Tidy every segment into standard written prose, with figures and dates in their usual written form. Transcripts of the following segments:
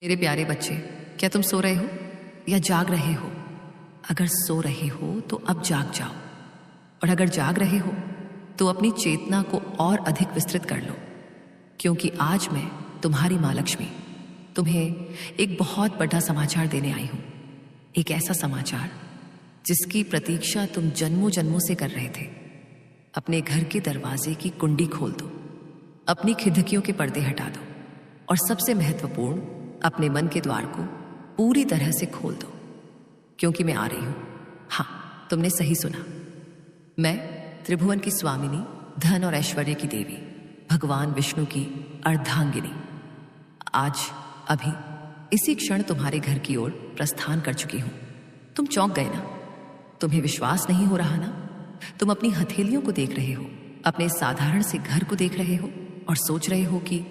मेरे प्यारे बच्चे, क्या तुम सो रहे हो या जाग रहे हो? अगर सो रहे हो तो अब जाग जाओ, और अगर जाग रहे हो तो अपनी चेतना को और अधिक विस्तृत कर लो, क्योंकि आज मैं तुम्हारी माँ लक्ष्मी तुम्हें एक बहुत बड़ा समाचार देने आई हूँ। एक ऐसा समाचार जिसकी प्रतीक्षा तुम जन्मों जन्मों से कर रहे थे। अपने घर के दरवाजे की कुंडी खोल दो, अपनी खिड़कियों के पर्दे हटा दो, और सबसे महत्वपूर्ण, अपने मन के द्वार को पूरी तरह से खोल दो, क्योंकि मैं आ रही हूं। हाँ, तुमने सही सुना। मैं त्रिभुवन की स्वामिनी, धन और ऐश्वर्य की देवी, भगवान विष्णु की अर्धांगिनी आज अभी इसी क्षण तुम्हारे घर की ओर प्रस्थान कर चुकी हूं। तुम चौंक गए ना? तुम्हें विश्वास नहीं हो रहा ना? तुम अपनी हथेलियों को देख रहे हो, अपने साधारण से घर को देख रहे हो और सोच रहे हो कि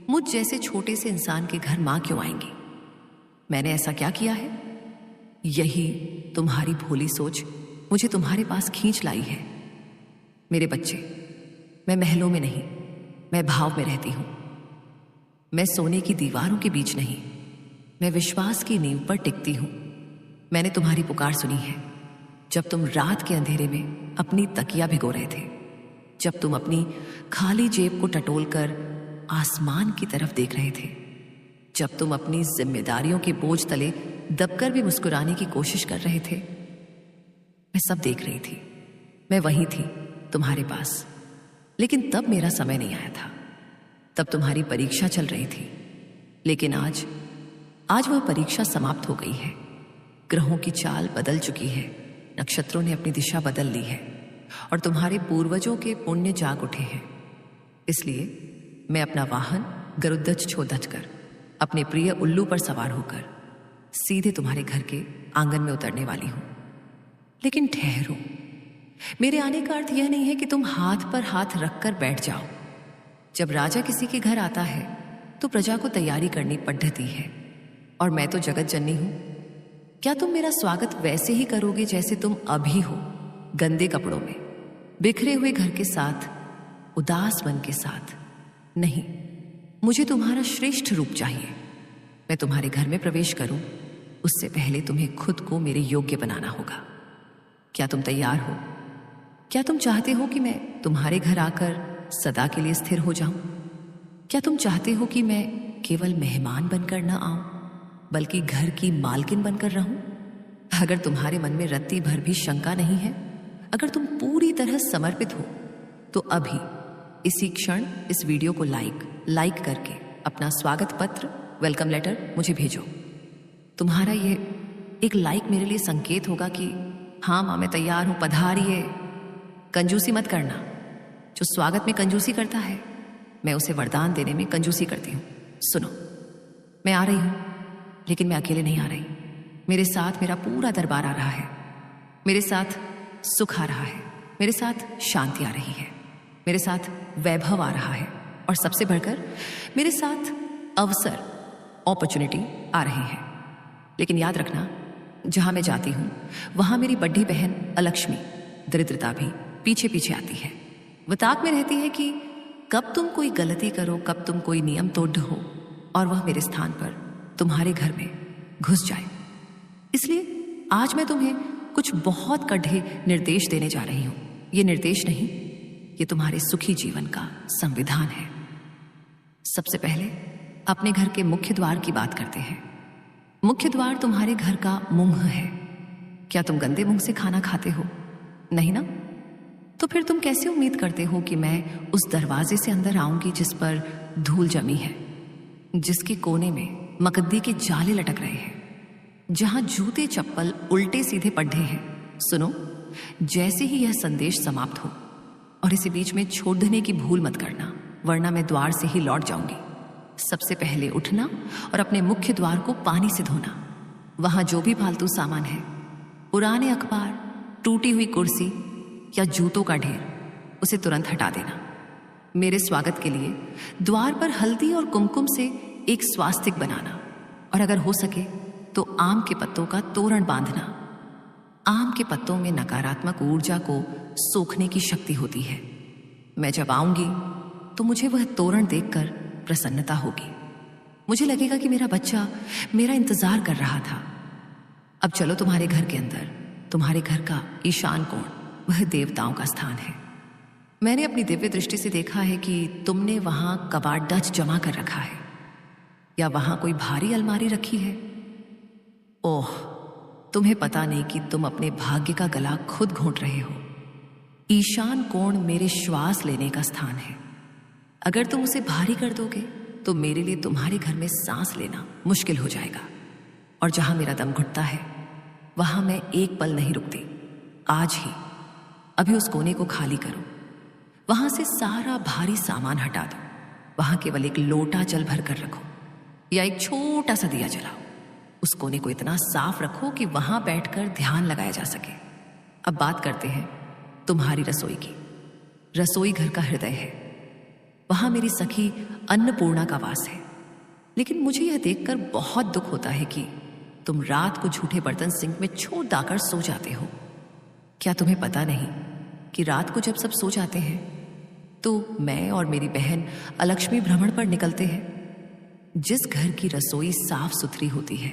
मुझ जैसे छोटे से इंसान के घर मां क्यों आएंगी? मैंने ऐसा क्या किया है? यही तुम्हारी भोली सोच मुझे तुम्हारे पास खींच लाई है। मेरे बच्चे, मैं महलों में नहीं, मैं भाव में रहती हूं। मैं सोने की दीवारों के बीच नहीं, मैं विश्वास की नींव पर टिकती हूं। मैंने तुम्हारी पुकार सुनी है जब तुम रात के अंधेरे में अपनी तकिया भिगो रहे थे, जब तुम अपनी खाली जेब को टटोलकर आसमान की तरफ देख रहे थे, जब तुम अपनी जिम्मेदारियों के बोझ तले दबकर भी मुस्कुराने की कोशिश कर रहे थे। मैं सब देख रही थी, मैं वहीं थी तुम्हारे पास, लेकिन तब मेरा समय नहीं आया था। तब तुम्हारी परीक्षा चल रही थी, लेकिन आज वह परीक्षा समाप्त हो गई है। ग्रहों की चाल बदल चुकी है, नक्षत्रों ने अपनी दिशा बदल ली है, और तुम्हारे पूर्वजों के पुण्य जाग उठे हैं। इसलिए मैं अपना वाहन गरुड़ध्वज छोड़ कर अपने प्रिय उल्लू पर सवार होकर सीधे तुम्हारे घर के आंगन में उतरने वाली हूं। लेकिन ठहरो, मेरे आने का अर्थ यह नहीं है कि तुम हाथ पर हाथ रखकर बैठ जाओ। जब राजा किसी के घर आता है तो प्रजा को तैयारी करनी पद्धति है, और मैं तो जगत जननी हूं। क्या तुम मेरा स्वागत वैसे ही करोगे जैसे तुम अभी हो, गंदे कपड़ों में, बिखरे हुए घर के साथ, उदास मन के साथ? नहीं, मुझे तुम्हारा श्रेष्ठ रूप चाहिए। मैं तुम्हारे घर में प्रवेश करूं उससे पहले तुम्हें खुद को मेरे योग्य बनाना होगा। क्या तुम तैयार हो? क्या तुम चाहते हो कि मैं तुम्हारे घर आकर सदा के लिए स्थिर हो जाऊं? क्या तुम चाहते हो कि मैं केवल मेहमान बनकर न आऊं, बल्कि घर की मालकिन बनकर रहूं? अगर तुम्हारे मन में रत्ती भर भी शंका नहीं है, अगर तुम पूरी तरह समर्पित हो, तो अभी इसी क्षण इस वीडियो को लाइक करके अपना स्वागत पत्र, वेलकम लेटर मुझे भेजो। तुम्हारा ये एक लाइक मेरे लिए संकेत होगा कि हाँ माँ, मैं तैयार हूं, पधारिए। कंजूसी मत करना। जो स्वागत में कंजूसी करता है, मैं उसे वरदान देने में कंजूसी करती हूं। सुनो, मैं आ रही हूं, लेकिन मैं अकेले नहीं आ रही। मेरे साथ मेरा पूरा दरबार आ रहा है। मेरे साथ सुख आ रहा है, मेरे साथ शांति आ रही है, मेरे साथ वैभव आ रहा है, और सबसे बढ़कर मेरे साथ अवसर, अपॉर्चुनिटी आ रही है। लेकिन याद रखना, जहां मैं जाती हूं वहां मेरी बड़ी बहन अलक्ष्मी, दरिद्रता भी पीछे पीछे आती है। वो ताक में रहती है कि कब तुम कोई गलती करो, कब तुम कोई नियम तोड़ हो, और वह मेरे स्थान पर तुम्हारे घर में घुस जाए। इसलिए आज मैं तुम्हें कुछ बहुत कड़े निर्देश देने जा रही हूं। ये निर्देश नहीं, ये तुम्हारे सुखी जीवन का संविधान है। सबसे पहले अपने घर के मुख्य द्वार की बात करते हैं। मुख्य द्वार तुम्हारे घर का मुंह है। क्या तुम गंदे मुंह से खाना खाते हो? नहीं ना? तो फिर तुम कैसे उम्मीद करते हो कि मैं उस दरवाजे से अंदर आऊंगी जिस पर धूल जमी है, जिसके कोने में मकद्दी के जाले लटक रहे हैं, जहां जूते चप्पल उल्टे सीधे पड़े हैं? सुनो, जैसे ही यह संदेश समाप्त हो, और इसे बीच में छोड़ देने की भूल मत करना, वरना मैं द्वार से ही लौट जाऊंगी। सबसे पहले उठना और अपने मुख्य द्वार को पानी से धोना। वहां जो भी फालतू सामान है, पुराने अखबार, टूटी हुई कुर्सी या जूतों का ढेर, उसे तुरंत हटा देना। मेरे स्वागत के लिए द्वार पर हल्दी और कुमकुम से एक स्वास्तिक बनाना, और अगर हो सके तो आम के पत्तों का तोरण बांधना। आम के पत्तों में नकारात्मक ऊर्जा को सोखने की शक्ति होती है। मैं जब आऊंगी तो मुझे वह तोरण देखकर प्रसन्नता होगी। मुझे लगेगा कि मेरा बच्चा मेरा इंतजार कर रहा था। अब चलो तुम्हारे घर के अंदर। तुम्हारे घर का ईशान कोण वह देवताओं का स्थान है। मैंने अपनी दिव्य दृष्टि से देखा है कि तुमने वहां कबाड़ जमा कर रखा है, या वहां कोई भारी अलमारी रखी है। ओह, तुम्हें पता नहीं कि तुम अपने भाग्य का गला खुद घोंट रहे हो। ईशान कोण मेरे श्वास लेने का स्थान है। अगर तुम उसे भारी कर दोगे तो मेरे लिए तुम्हारे घर में सांस लेना मुश्किल हो जाएगा, और जहां मेरा दम घुटता है वहां मैं एक पल नहीं रुकती। आज ही अभी उस कोने को खाली करो, वहां से सारा भारी सामान हटा दो। वहां केवल एक लोटा जल भर कर रखो, या एक छोटा सा दिया जलाओ। उस कोने को इतना साफ रखो कि वहां बैठकर ध्यान लगाया जा सके। अब बात करते हैं तुम्हारी रसोई की। रसोई घर का हृदय है। वहां मेरी सखी अन्नपूर्णा का वास है। लेकिन मुझे यह देखकर बहुत दुख होता है कि तुम रात को झूठे बर्तन सिंक में छोड़ दाकर सो जाते हो। क्या तुम्हें पता नहीं कि रात को जब सब सो जाते हैं तो मैं और मेरी बहन अलक्ष्मी भ्रमण पर निकलते हैं। जिस घर की रसोई साफ सुथरी होती है,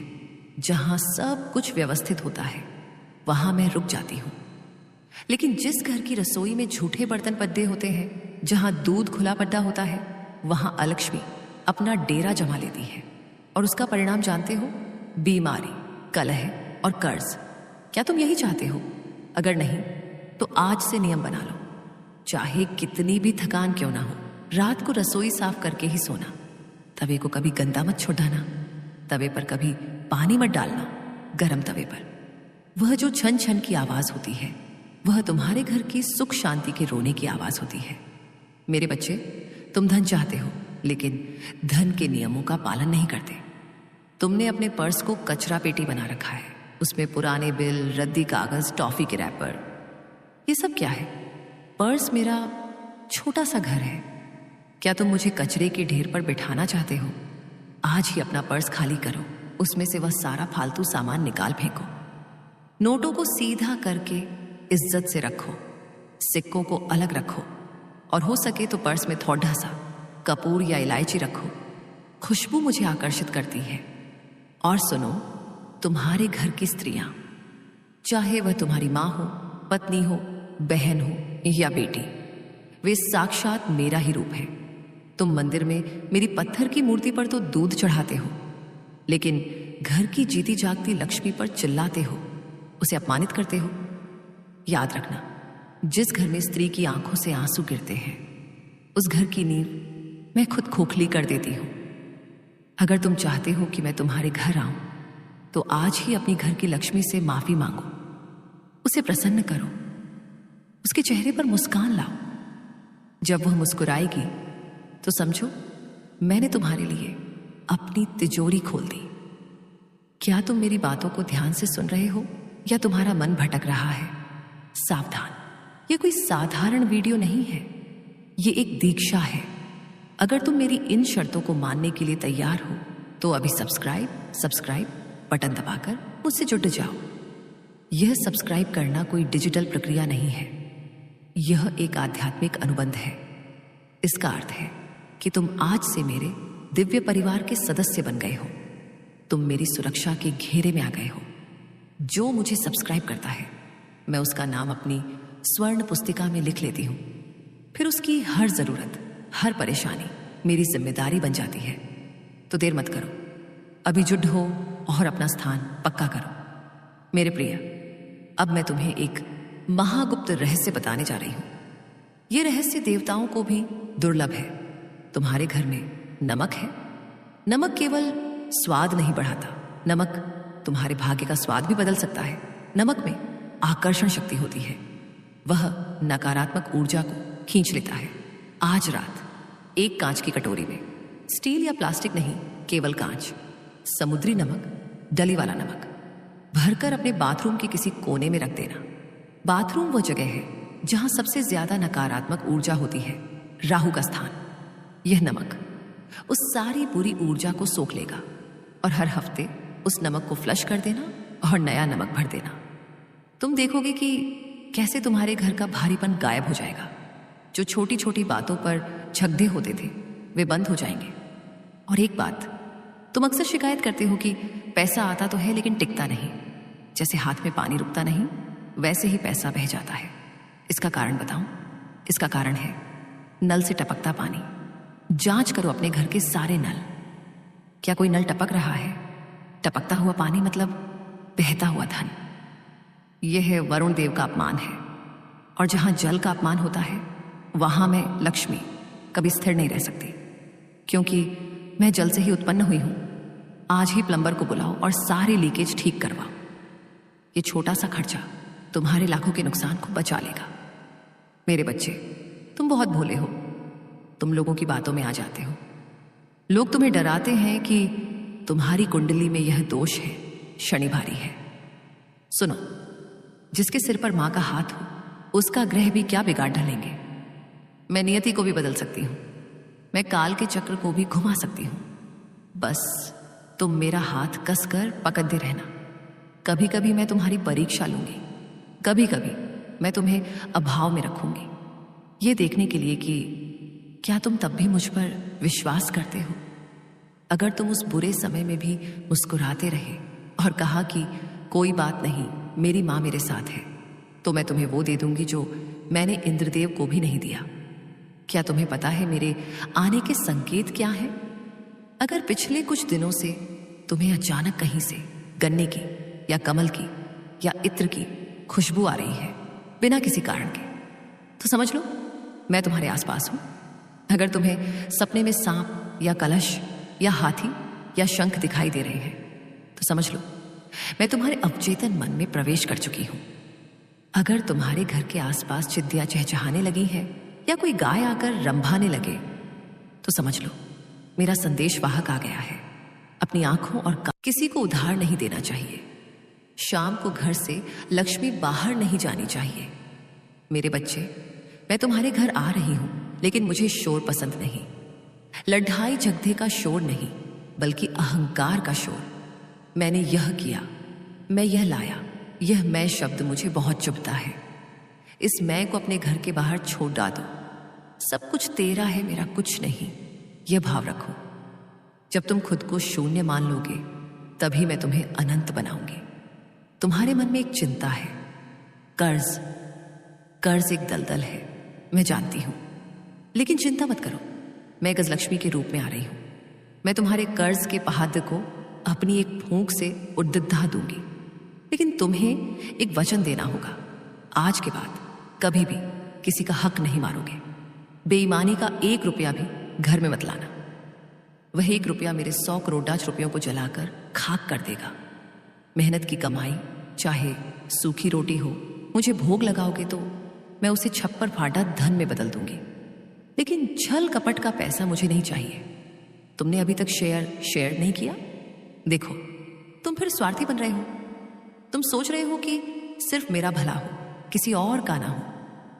जहां सब कुछ व्यवस्थित होता है, वहां मैं रुक जाती हूं। लेकिन जिस घर की रसोई में झूठे बर्तन पद्दे होते हैं, जहां दूध खुला पड्डा होता है, वहां अलक्ष्मी अपना डेरा जमा लेती है। और उसका परिणाम जानते हो? बीमारी, कलह और कर्ज। क्या तुम यही चाहते हो? अगर नहीं तो आज से नियम बना लो, चाहे कितनी भी थकान क्यों ना हो, रात को रसोई साफ करके ही सोना। तवे को कभी गंदा मत छोड़ाना, तवे पर कभी पानी मत डालना। गरम तवे पर वह जो छन छन की आवाज होती है, वह तुम्हारे घर की सुख शांति के रोने की आवाज होती है। मेरे बच्चे, तुम धन चाहते हो, लेकिन धन के नियमों का पालन नहीं करते। तुमने अपने पर्स को कचरा पेटी बना रखा है। उसमें पुराने बिल, रद्दी कागज, टॉफी के रैपर, ये सब क्या है? पर्स मेरा छोटा सा घर है। क्या तुम मुझे कचरे के ढेर पर बिठाना चाहते हो? आज ही अपना पर्स खाली करो, उसमें से वह सारा फालतू सामान निकाल फेंको। नोटों को सीधा करके इज्जत से रखो, सिक्कों को अलग रखो, और हो सके तो पर्स में थोड़ा सा कपूर या इलायची रखो। खुशबू मुझे आकर्षित करती है। और सुनो, तुम्हारे घर की स्त्रियां, चाहे वह तुम्हारी मां हो, पत्नी हो, बहन हो या बेटी, वे साक्षात मेरा ही रूप है। तुम मंदिर में मेरी पत्थर की मूर्ति पर तो दूध चढ़ाते हो, लेकिन घर की जीती जागती लक्ष्मी पर चिल्लाते हो, उसे अपमानित करते हो। याद रखना, जिस घर में स्त्री की आंखों से आंसू गिरते हैं, उस घर की नींव मैं खुद खोखली कर देती हूं। अगर तुम चाहते हो कि मैं तुम्हारे घर आऊं, तो आज ही अपनी घर की लक्ष्मी से माफी मांगो, उसे प्रसन्न करो, उसके चेहरे पर मुस्कान लाओ। जब वह मुस्कुराएगी तो समझो मैंने तुम्हारे लिए अपनी तिजोरी खोल दी। क्या तुम मेरी बातों को ध्यान से सुन रहे हो, या तुम्हारा मन भटक रहा है? सावधान, यह कोई साधारण वीडियो नहीं है, ये एक दीक्षा है। अगर तुम मेरी इन शर्तों को मानने के लिए तैयार हो तो अभी सब्सक्राइब बटन दबाकर मुझसे जुड़ जाओ। यह सब्सक्राइब करना कोई डिजिटल प्रक्रिया नहीं है, यह एक आध्यात्मिक अनुबंध है। इसका अर्थ है कि तुम आज से मेरे दिव्य परिवार के सदस्य बन गए हो। तुम मेरी सुरक्षा के घेरे में आ गए हो। जो मुझे सब्सक्राइब करता है, मैं उसका नाम अपनी स्वर्ण पुस्तिका में लिख लेती हूं। फिर उसकी हर जरूरत, हर परेशानी मेरी जिम्मेदारी बन जाती है। तो देर मत करो, अभी जुड़ हो और अपना स्थान पक्का करो। मेरे प्रिय, अब मैं तुम्हें एक महागुप्त रहस्य बताने जा रही हूं। यह रहस्य देवताओं को भी दुर्लभ है। तुम्हारे घर में नमक है। नमक केवल स्वाद नहीं बढ़ाता, नमक तुम्हारे भाग्य का स्वाद भी बदल सकता है। नमक में आकर्षण शक्ति होती है, वह नकारात्मक ऊर्जा को खींच लेता है। आज रात एक कांच की कटोरी में, स्टील या प्लास्टिक नहीं, केवल कांच, समुद्री नमक, डली वाला नमक भरकर अपने बाथरूम के किसी कोने में रख देना। बाथरूम वो जगह है जहां सबसे ज्यादा नकारात्मक ऊर्जा होती है, राहु का स्थान। यह नमक उस सारी बुरी ऊर्जा को सोख लेगा, और हर हफ्ते उस नमक को फ्लश कर देना और नया नमक भर देना। तुम देखोगे कि कैसे तुम्हारे घर का भारीपन गायब हो जाएगा। जो छोटी छोटी बातों पर झगड़े होते थे वे बंद हो जाएंगे। और एक बात, तुम अक्सर शिकायत करते हो कि पैसा आता तो है लेकिन टिकता नहीं। जैसे हाथ में पानी रुकता नहीं, वैसे ही पैसा बह जाता है। इसका कारण बताऊं? इसका कारण है नल से टपकता पानी। जांच करो अपने घर के सारे नल। क्या कोई नल टपक रहा है? टपकता हुआ पानी मतलब बहता हुआ धन। यह है वरुण देव का अपमान है। और जहां जल का अपमान होता है, वहां मैं लक्ष्मी कभी स्थिर नहीं रह सकती, क्योंकि मैं जल से ही उत्पन्न हुई हूं। आज ही प्लम्बर को बुलाओ और सारे लीकेज ठीक करवाओ। ये छोटा सा खर्चा तुम्हारे लाखों के नुकसान को बचा लेगा। मेरे बच्चे, तुम बहुत भोले हो। तुम लोगों की बातों में आ जाते हो। लोग तुम्हें डराते हैं कि तुम्हारी कुंडली में यह दोष है, शनि भारी है। सुनो, जिसके सिर पर मां का हाथ हो, उसका ग्रह भी क्या बिगाड़ डालेंगे। मैं नियति को भी बदल सकती हूं। मैं काल के चक्र को भी घुमा सकती हूं। बस तुम मेरा हाथ कसकर पकड़ते रहना। कभी कभी मैं तुम्हारी परीक्षा लूंगी, कभी कभी मैं तुम्हें अभाव में रखूंगी, ये देखने के लिए कि क्या तुम तब भी मुझ पर विश्वास करते हो। अगर तुम उस बुरे समय में भी मुस्कुराते रहे और कहा कि कोई बात नहीं, मेरी मां मेरे साथ है, तो मैं तुम्हें वो दे दूंगी जो मैंने इंद्रदेव को भी नहीं दिया। क्या तुम्हें पता है मेरे आने के संकेत क्या हैं? अगर पिछले कुछ दिनों से तुम्हें अचानक कहीं से गन्ने की या कमल की या इत्र की खुशबू आ रही है बिना किसी कारण के, तो समझ लो मैं तुम्हारे आसपास हूं। अगर तुम्हें सपने में सांप या कलश या हाथी या शंख दिखाई दे रहे हैं, तो समझ लो मैं तुम्हारे अवचेतन मन में प्रवेश कर चुकी हूं। अगर तुम्हारे घर के आसपास चिद्दियां चहचहाने लगी हैं या कोई गाय आकर रंभाने लगे, तो समझ लो मेरा संदेश वाहक आ गया है। अपनी आंखों और किसी को उधार नहीं देना चाहिए। शाम को घर से लक्ष्मी बाहर नहीं जानी चाहिए। मेरे बच्चे, मैं तुम्हारे घर आ रही हूं, लेकिन मुझे शोर पसंद नहीं। लड़ाई झगड़े का शोर नहीं, बल्कि अहंकार का शोर। मैंने यह किया, मैं यह लाया, यह मैं शब्द मुझे बहुत चुभता है। इस मैं को अपने घर के बाहर छोड़ दो। सब कुछ तेरा है, मेरा कुछ नहीं, यह भाव रखो। जब तुम खुद को शून्य मान लोगे, तभी मैं तुम्हें अनंत बनाऊंगी। तुम्हारे मन में एक चिंता है, कर्ज। कर्ज एक दलदल है, मैं जानती हूं, लेकिन चिंता मत करो। मैं गजलक्ष्मी के रूप में आ रही हूं। मैं तुम्हारे कर्ज के पहाड़ को अपनी एक फूंक से उद्धा दूंगी। लेकिन तुम्हें एक वचन देना होगा, आज के बाद कभी भी किसी का हक नहीं मारोगे। बेईमानी का 1 रुपया भी घर में मत लाना। वह 1 रुपया मेरे 100 करोड़ाज रुपयों को जलाकर खाक कर देगा। मेहनत की कमाई चाहे सूखी रोटी हो, मुझे भोग लगाओगे तो मैं उसे छप्पर फाटा धन में बदल दूंगी। लेकिन छल कपट का पैसा मुझे नहीं चाहिए। तुमने अभी तक शेयर नहीं किया। देखो, तुम फिर स्वार्थी बन रहे हो। तुम सोच रहे हो कि सिर्फ मेरा भला हो, किसी और का ना हो।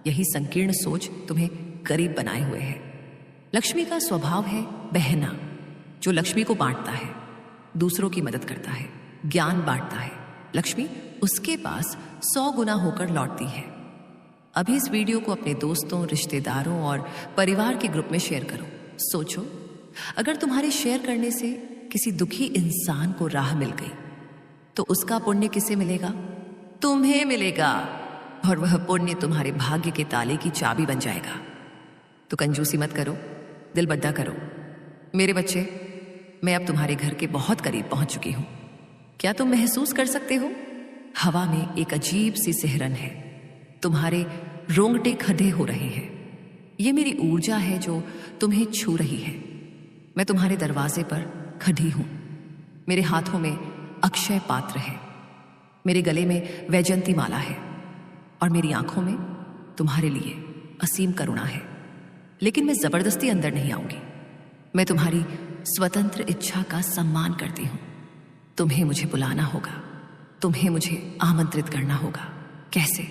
यही संकीर्ण सोच तुम्हें गरीब बनाए हुए है। लक्ष्मी का स्वभाव है बहना। जो लक्ष्मी को बांटता है, दूसरों की मदद करता है, ज्ञान बांटता है, लक्ष्मी उसके पास 100 गुना होकर लौटती है। अभी इस वीडियो को अपने दोस्तों, रिश्तेदारों और परिवार के ग्रुप में शेयर करो। सोचो, अगर तुम्हारे शेयर करने से किसी दुखी इंसान को राह मिल गई, तो उसका पुण्य किसे मिलेगा? तुम्हें मिलेगा। और वह पुण्य तुम्हारे भाग्य के ताले की चाबी बन जाएगा। तो कंजूसी मत करो, दिल बड्डा करो। मेरे बच्चे, मैं अब तुम्हारे घर के बहुत करीब पहुंच चुकी हूं। क्या तुम महसूस कर सकते हो? हवा में एक अजीब सी सिहरन है। तुम्हारे रोंगटे खड़े हो रहे हैं। यह मेरी ऊर्जा है जो तुम्हें छू रही है। मैं तुम्हारे दरवाजे पर खड़ी हूं। मेरे हाथों में अक्षय पात्र है, मेरे गले में वैजंती माला है और मेरी आंखों में तुम्हारे लिए असीम करुणा है। लेकिन मैं जबरदस्ती अंदर नहीं आऊंगी। मैं तुम्हारी स्वतंत्र इच्छा का सम्मान करती हूं। तुम्हें मुझे बुलाना होगा, तुम्हें मुझे आमंत्रित करना होगा। कैसे?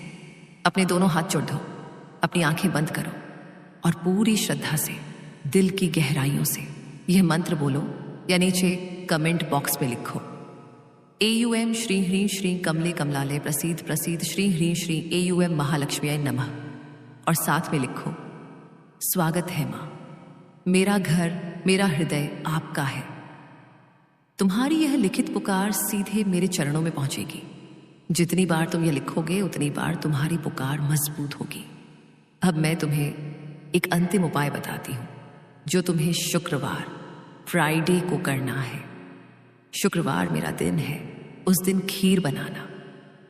अपने दोनों हाथ जोड़ दो, अपनी आंखें बंद करो और पूरी श्रद्धा से, दिल की गहराइयों से यह मंत्र बोलो या नीचे कमेंट बॉक्स में लिखो। AUM श्री ह्रीं श्री कमले कमलालय प्रसीद प्रसीद श्री ह्रीं श्री AUM महालक्ष्मीय नमः। और साथ में लिखो, स्वागत है मां, मेरा घर, मेरा हृदय आपका है। तुम्हारी यह लिखित पुकार सीधे मेरे चरणों में पहुंचेगी। जितनी बार तुम यह लिखोगे उतनी बार तुम्हारी पुकार मजबूत होगी। अब मैं तुम्हें एक अंतिम उपाय बताती हूं, जो तुम्हें शुक्रवार फ्राइडे को करना है। शुक्रवार मेरा दिन है। उस दिन खीर बनाना।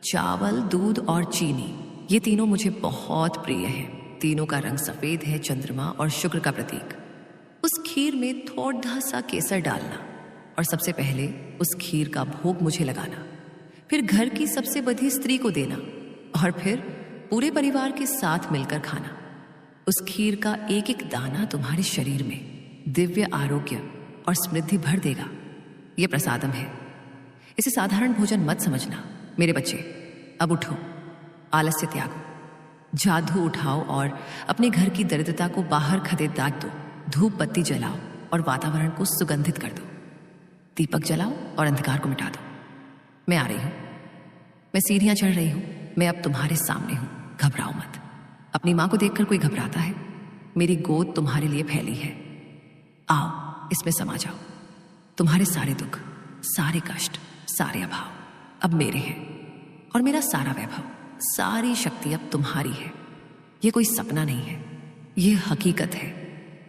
चावल, दूध और चीनी, ये तीनों मुझे बहुत प्रिय हैं। तीनों का रंग सफेद है, चंद्रमा और शुक्र का प्रतीक। उस खीर में थोड़ा सा केसर डालना और सबसे पहले उस खीर का भोग मुझे लगाना। फिर घर की सबसे बड़ी स्त्री को देना और फिर पूरे परिवार के साथ मिलकर खाना। उस खीर का एक एक दाना तुम्हारे शरीर में दिव्य आरोग्य और समृद्धि भर देगा। यह प्रसादम है। इसे साधारण भोजन मत समझना। मेरे बच्चे, अब उठो, आलस्य त्यागो, जादू उठाओ और अपने घर की दरिद्रता को बाहर खदेड़ दो। धूप बत्ती जलाओ और वातावरण को सुगंधित कर दो। दीपक जलाओ और अंधकार को मिटा दो। मैं आ रही हूं। मैं सीढ़ियां चढ़ रही हूं। मैं अब तुम्हारे सामने हूं। घबराओ मत। अपनी मां को देखकर कोई घबराता है? मेरी गोद तुम्हारे लिए फैली है। आओ, इसमें समा जाओ। तुम्हारे सारे दुख, सारे कष्ट, सारे अभाव अब मेरे हैं और मेरा सारा वैभव, सारी शक्ति अब तुम्हारी है। यह कोई सपना नहीं है, यह हकीकत है।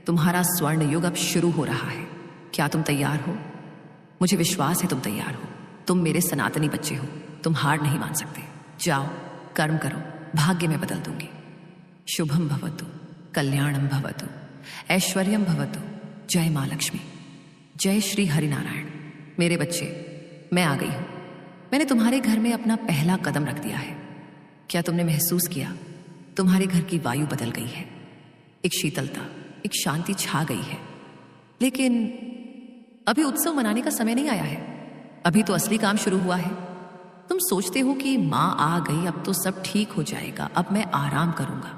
तुम्हारा स्वर्ण युग अब शुरू हो रहा है। क्या तुम तैयार हो? मुझे विश्वास है तुम तैयार हो। तुम मेरे सनातनी बच्चे हो। तुम हार नहीं मान सकते। जाओ, कर्म करो, भाग्य में बदल दूंगी। शुभम भवतु, कल्याणम भवतु, ऐश्वर्यम भवतु। जय मां लक्ष्मी, जय श्री हरिनारायण। मेरे बच्चे, मैं आ गई हूं। मैंने तुम्हारे घर में अपना पहला कदम रख दिया है। क्या तुमने महसूस किया? तुम्हारे घर की वायु बदल गई है। एक शीतलता, एक शांति छा गई है। लेकिन अभी उत्सव मनाने का समय नहीं आया है। अभी तो असली काम शुरू हुआ है। तुम सोचते हो कि मां आ गई, अब तो सब ठीक हो जाएगा, अब मैं आराम करूंगा।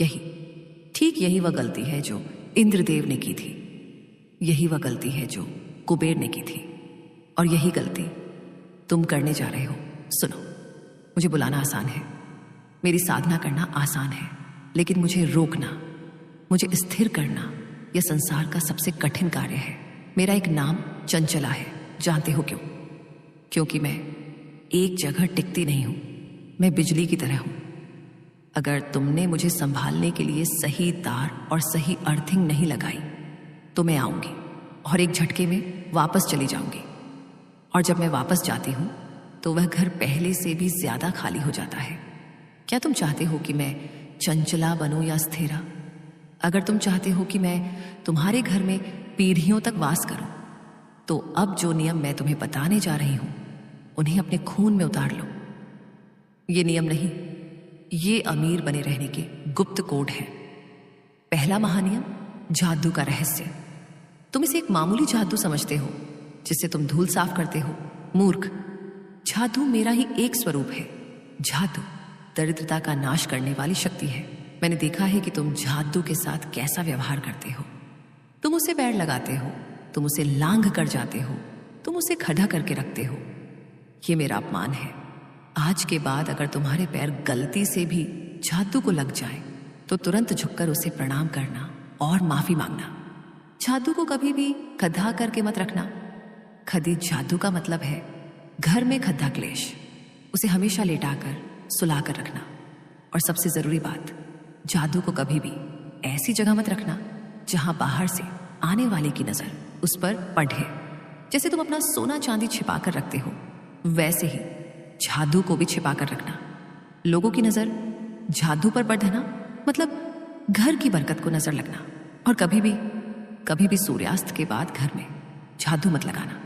यही वह गलती है जो इंद्रदेव ने की थी। यही वह गलती है जो कुबेर ने की थी। और यही गलती तुम करने जा रहे हो। सुनो, मुझे बुलाना आसान है, मेरी साधना करना आसान है, लेकिन मुझे रोकना, मुझे स्थिर करना, यह संसार का सबसे कठिन कार्य है। मेरा एक नाम चंचला है। जानते हो क्यों? क्योंकि मैं एक जगह टिकती नहीं हूं। मैं बिजली की तरह हूं। अगर तुमने मुझे संभालने के लिए सही तार और सही अर्थिंग नहीं लगाई तो मैं आऊंगी और एक झटके में वापस चली जाऊंगी। और जब मैं वापस जाती हूं तो वह घर पहले से भी ज्यादा खाली हो जाता है। क्या तुम चाहते हो कि मैं चंचला बनूं या स्थिरा? अगर तुम चाहते हो कि मैं तुम्हारे घर में पीढ़ियों तक वास करूं तो अब जो नियम मैं तुम्हें बताने जा रही हूं उन्हें अपने खून में उतार लो। ये नियम नहीं, ये अमीर बने रहने के गुप्त कोड है। पहला महानियम, जादू का रहस्य। तुम इसे एक मामूली जादू समझते हो जिससे तुम धूल साफ करते हो। मूर्ख, जादू मेरा ही एक स्वरूप है। जादू दरिद्रता का नाश करने वाली शक्ति है। मैंने देखा है कि तुम जादू के साथ कैसा व्यवहार करते हो। तुम उसे पैर लगाते हो, तुम उसे लांघ कर जाते हो, तुम उसे खड़ा करके रखते हो। ये मेरा अपमान है। आज के बाद अगर तुम्हारे पैर गलती से भी जादू को लग जाए तो तुरंत झुककर उसे प्रणाम करना और माफी मांगना। जादू को कभी भी खद्दा करके मत रखना। खदी जादू का मतलब है घर में खद्दा क्लेश। उसे हमेशा लेटाकर सुलाकर रखना। और सबसे जरूरी बात, जादू को कभी भी ऐसी जगह मत रखना जहां बाहर से आने वाले की नजर उस पर पड़े। जैसे तुम अपना सोना चांदी छिपा कर रखते हो, वैसे ही जादू को भी छिपा कर रखना। लोगों की नजर जादू पर पड़ना मतलब घर की बरकत को नजर लगना। और कभी भी सूर्यास्त के बाद घर में जादू मत लगाना।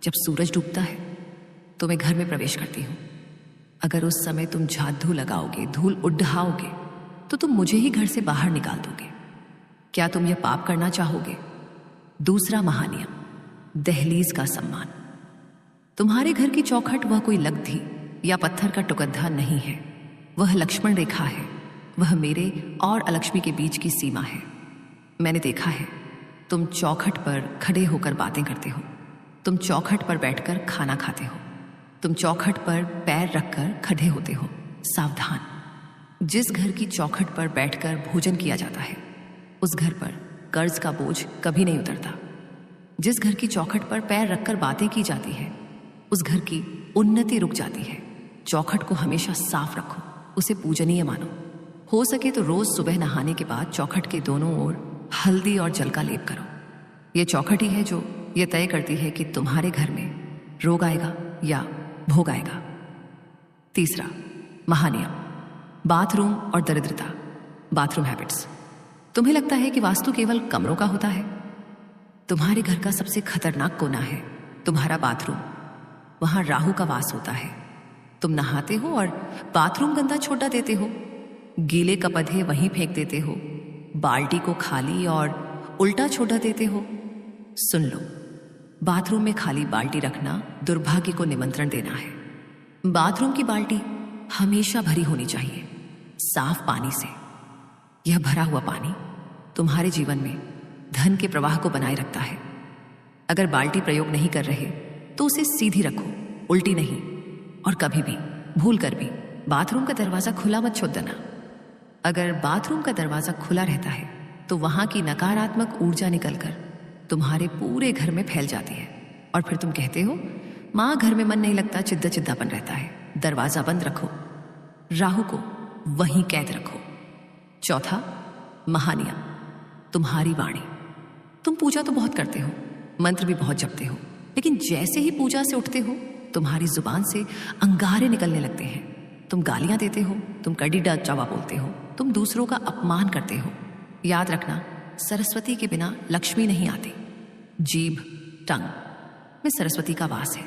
जब सूरज डूबता है तो मैं घर में प्रवेश करती हूं। अगर उस समय तुम जादू लगाओगे, धूल उड़ाओगे तो तुम मुझे ही घर से बाहर निकाल दोगे। क्या तुम यह पाप करना चाहोगे? दूसरा महानियम, दहलीज का सम्मान। तुम्हारे घर की चौखट वह कोई लग्धि या पत्थर का टुकड़ा नहीं है। वह लक्ष्मण रेखा है। वह मेरे और अलक्ष्मी के बीच की सीमा है। मैंने देखा है, तुम चौखट पर खड़े होकर बातें करते हो, तुम चौखट पर बैठकर खाना खाते हो, तुम चौखट पर पैर रखकर खड़े होते हो। सावधान, जिस घर की चौखट पर बैठकर भोजन किया जाता है उस घर पर कर्ज का बोझ कभी नहीं उतरता। जिस घर की चौखट पर पैर रखकर बातें की जाती है उस घर की उन्नति रुक जाती है। चौखट को हमेशा साफ रखो, उसे पूजनीय मानो। हो सके तो रोज सुबह नहाने के बाद चौखट के दोनों ओर हल्दी और जल का लेप करो। यह चौखट ही है जो यह तय करती है कि तुम्हारे घर में रोग आएगा या भोग आएगा। तीसरा, महानियम, बाथरूम और दरिद्रता। Bathroom habits. तुम्हें लगता है कि वास्तु केवल कमरों का होता है? तुम्हारे घर का सबसे खतरनाक कोना है तुम्हारा बाथरूम। वहां राहु का वास होता है। तुम नहाते हो और बाथरूम गंदा छोटा देते हो, गीले कपड़े वहीं फेंक देते हो, बाल्टी को खाली और उल्टा छोटा देते हो। सुन लो, बाथरूम में खाली बाल्टी रखना दुर्भाग्य को निमंत्रण देना है। बाथरूम की बाल्टी हमेशा भरी होनी चाहिए, साफ पानी से। यह भरा हुआ पानी तुम्हारे जीवन में धन के प्रवाह को बनाए रखता है। अगर बाल्टी प्रयोग नहीं कर रहे तो उसे सीधी रखो, उल्टी नहीं। और कभी भी भूल कर भी बाथरूम का दरवाजा खुला मत छोड़ देना। अगर बाथरूम का दरवाजा खुला रहता है तो वहां की नकारात्मक ऊर्जा निकलकर तुम्हारे पूरे घर में फैल जाती है और फिर तुम कहते हो, माँ घर में मन नहीं लगता, चिद्दा चिद्दापन रहता है। दरवाजा बंद रखो, राहु को वहीं कैद रखो। चौथा, महानियम, तुम्हारी वाणी। तुम पूजा तो बहुत करते हो, मंत्र भी बहुत जपते हो, लेकिन जैसे ही पूजा से उठते हो तुम्हारी जुबान से अंगारे निकलने लगते हैं। तुम गालियां देते हो, तुम कड़ी चावा बोलते हो, तुम दूसरों का अपमान करते हो। याद रखना, सरस्वती के बिना लक्ष्मी नहीं आती। जीभ, टंग में सरस्वती का वास है।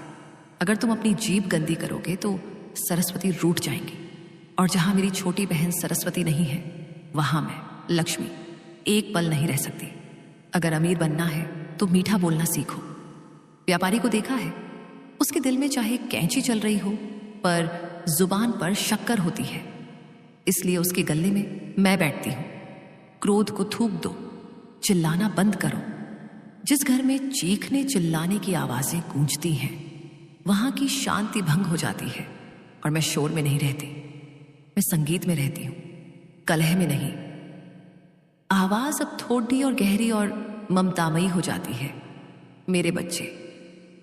अगर तुम अपनी जीभ गंदी करोगे तो सरस्वती रूठ जाएंगी। और जहां मेरी छोटी बहन सरस्वती नहीं है वहां मैं, लक्ष्मी, एक पल नहीं रह सकती। अगर अमीर बनना है तो मीठा बोलना सीखो। व्यापारी को देखा है, उसके दिल में चाहे कैंची चल रही हो पर जुबान पर शक्कर होती है, इसलिए उसके गले में मैं बैठती हूं। क्रोध को थूक दो, चिल्लाना बंद करो। जिस घर में चीखने चिल्लाने की आवाजें गूंजती हैं वहां की शांति भंग हो जाती है। और मैं शोर में नहीं रहती, मैं संगीत में रहती हूं, कलह में नहीं। आवाज अब थोड़ी और गहरी और ममतामयी हो जाती है। मेरे बच्चे,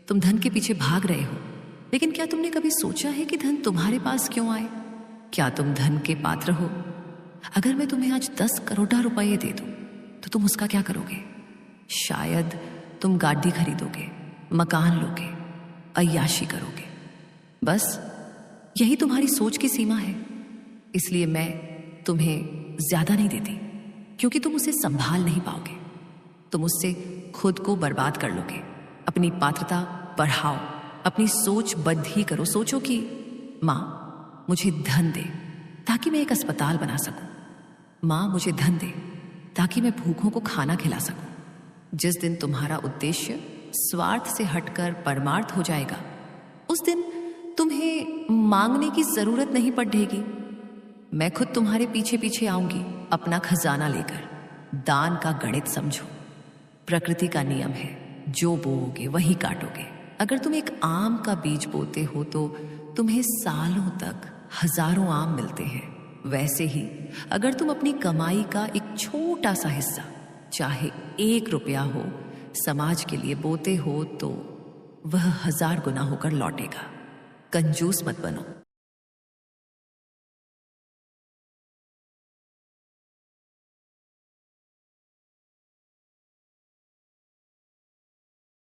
तुम धन के पीछे भाग रहे हो, लेकिन क्या तुमने कभी सोचा है कि धन तुम्हारे पास क्यों आए? क्या तुम धन के पात्र हो? अगर मैं तुम्हें आज 10 करोड़ रुपए दे दूं तो तुम उसका क्या करोगे? शायद तुम गाड़ी खरीदोगे, मकान लोगे, अय्याशी करोगे। बस यही तुम्हारी सोच की सीमा है। इसलिए मैं तुम्हें ज्यादा नहीं देती, क्योंकि तुम उसे संभाल नहीं पाओगे। तुम उससे खुद को बर्बाद कर लोगे। अपनी पात्रता बढ़ाओ, अपनी सोच बद्धी करो। सोचो कि माँ मुझे धन दे ताकि मैं एक अस्पताल बना सकूं। माँ मुझे धन दे ताकि मैं भूखों को खाना खिला सकूं। जिस दिन तुम्हारा उद्देश्य स्वार्थ से हटकर परमार्थ हो जाएगा, उस दिन तुम्हें मांगने की जरूरत नहीं पड़ेगी। मैं खुद तुम्हारे पीछे पीछे आऊंगी अपना खजाना लेकर। दान का गणित समझो, प्रकृति का नियम है, जो बोओगे वही काटोगे। अगर तुम एक आम का बीज बोते हो तो तुम्हें सालों तक हजारों आम मिलते हैं। वैसे ही अगर तुम अपनी कमाई का एक छोटा सा हिस्सा, चाहे 1 रुपया हो, समाज के लिए बोते हो तो वह 1000 गुना होकर लौटेगा। कंजूस मत बनो।